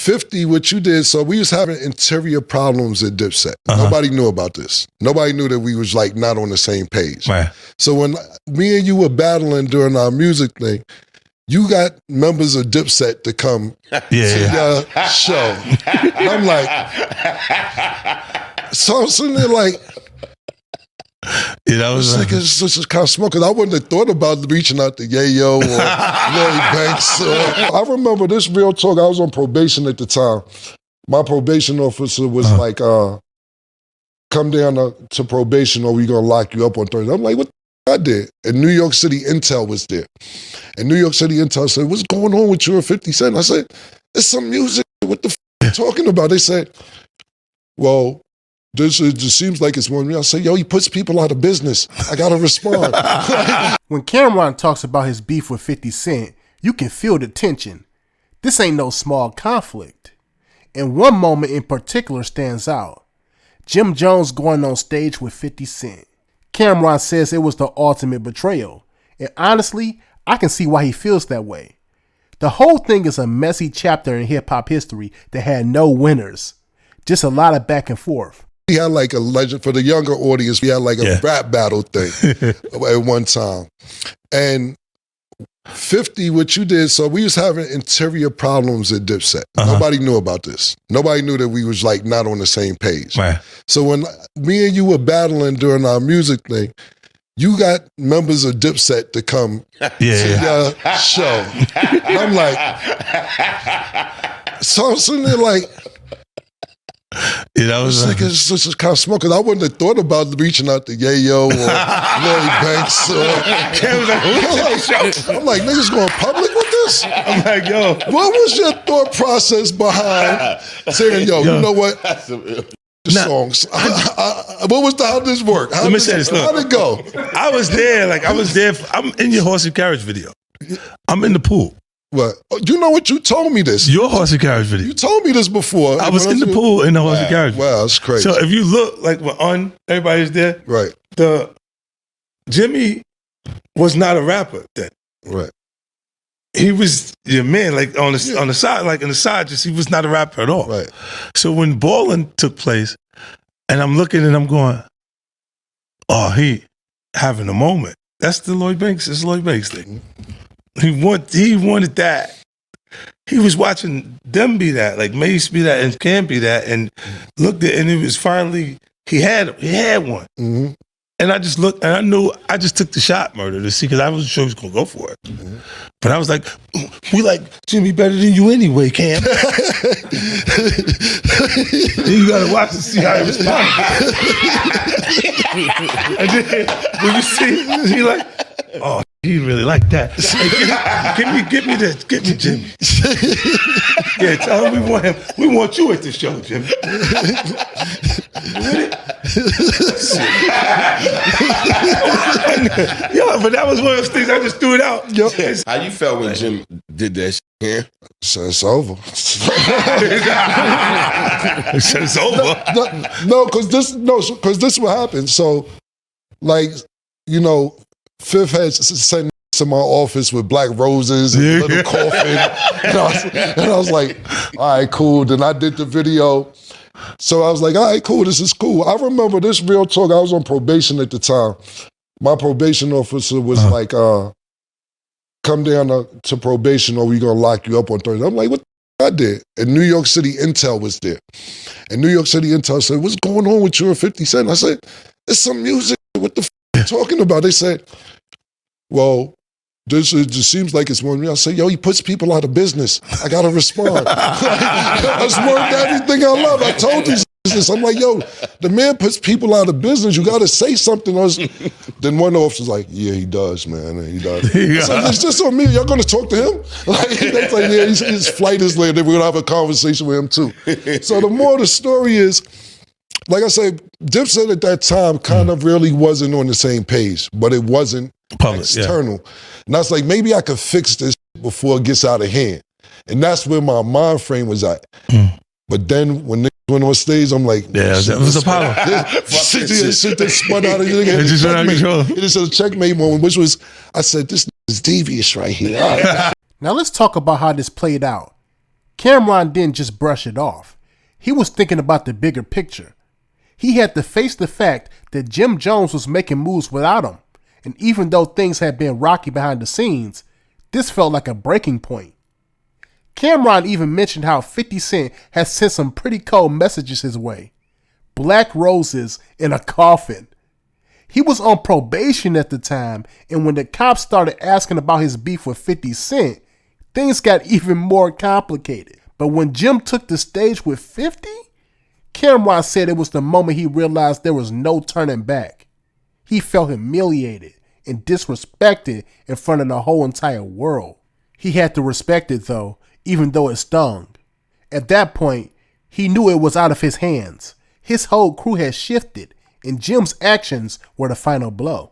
50, what you did, so we was having interior problems at Dipset. Nobody knew about this. Nobody knew that we was like not on the same page. Right. So when me and you were battling during our music thing, you got members of Dipset to come to your show. And I'm like, so I'm sitting there like, that was it's just kind of smoke. Because I wouldn't have thought about reaching out to Yayo or Lloyd Banks. I remember this real talk. I was on probation at the time. My probation officer was like, come down to probation or we're going to lock you up on Thursday. I'm like, what the I did? And New York City Intel was there. And New York City Intel said, what's going on with you and 50 Cent? I said, it's some music. What the you talking about? They said, well, this just seems like it's more than me. I say, yo, he puts people out of business. I got to respond. When Cameron talks about his beef with 50 Cent, you can feel the tension. This ain't no small conflict. And one moment in particular stands out. Jim Jones going on stage with 50 Cent. Cameron says it was the ultimate betrayal. And honestly, I can see why he feels that way. The whole thing is a messy chapter in hip-hop history that had no winners. Just a lot of back and forth. We had like a legend, for the younger audience, we had like a rap battle thing at one time. And 50, what you did, so we was having interior problems at Dipset. Nobody knew about this. Nobody knew that we was like not on the same page. Right. So when me and you were battling during our music thing, you got members of Dipset to come to your show. And I'm like, so I'm sitting there like, that was it's just kind of smoke. Because I wouldn't have thought about reaching out to Yayo or Lloyd Banks. I'm like, niggas going public with this? I'm like, yo. What was your thought process behind saying, yo, you know what? The songs. What was how did this work? Let me say this. Look, how'd it go? I was there. I'm in your horse and carriage video. I'm in the pool. What? You know what? You told me this. Your horse and carriage video. You told me this before. I was in the pool in the horse and carriage video. Wow, that's crazy. So if you look, like when everybody's there, right? Jimmy was not a rapper then. Right. He was your man, like on the side, like in the side, just he was not a rapper at all. Right. So when balling took place, and I'm looking and I'm going, oh, he having a moment. That's the Lloyd Banks. It's Lloyd Banks thing. He wanted that. He was watching them be that, like Mace be that, and Cam be that, and looked at, and it was finally he had one. Mm-hmm. And I just looked, and I knew I just took the shot, Murder, to see, because I wasn't sure he was gonna go for it. Mm-hmm. But I was like, we like Jimmy better than you anyway, Cam. Then you gotta watch to see how he responds. And then when you see, he like, oh, he really like that. Hey, give me Jimmy. Yeah, tell him we want you at the show, Jimmy. Yeah, but that was one of those things I just threw it out. Yo. How you felt when Jim did that shit? Yeah. So it's over. It's over. No, because this what happened. So, like, you know, Fifth had sent to my office with black roses and a little coffin. And I was like, all right, cool. Then I did the video. So I was like, all right, cool, this is cool. I remember this real talk. I was on probation at the time. My probation officer was like, come down to probation or we're going to lock you up on Thursday. I'm like, what the I did? And New York City Intel was there. And New York City Intel said, what's going on with you and 50 Cent? I said, it's some music. What the you talking about? They said, well, this just seems like it's more than me. I say, yo, he puts people out of business. I got to respond. That's worth everything I love. I told you this. I'm like, yo, the man puts people out of business. You got to say something else. Then one officer's like, yeah, he does, man. He does. So it's just on me. Y'all going to talk to him? Like, that's like, yeah, his flight is late. We're going to have a conversation with him too. So the more of the story is, like I said, Dipset at that time kind of really wasn't on the same page, but it wasn't public, external. Yeah. And I was like, maybe I could fix this before it gets out of hand. And that's where my mind frame was at. But then when niggas went on stage, I'm like, yeah, that was a problem. Shit that spun out of your nigga. It just a checkmate moment, which was, I said, this is devious right here. Now let's talk about how this played out. Cameron didn't just brush it off. He was thinking about the bigger picture. He had to face the fact that Jim Jones was making moves without him, and even though things had been rocky behind the scenes, this felt like a breaking point. Cameron even mentioned how 50 Cent had sent some pretty cold messages his way. Black roses in a coffin. He was on probation at the time, and when the cops started asking about his beef with 50 Cent, things got even more complicated. But when Jim took the stage with 50, Cameron said it was the moment he realized there was no turning back. He felt humiliated and disrespected in front of the whole entire world. He had to respect it though, even though it stung. At that point, he knew it was out of his hands. His whole crew had shifted, and Jim's actions were the final blow.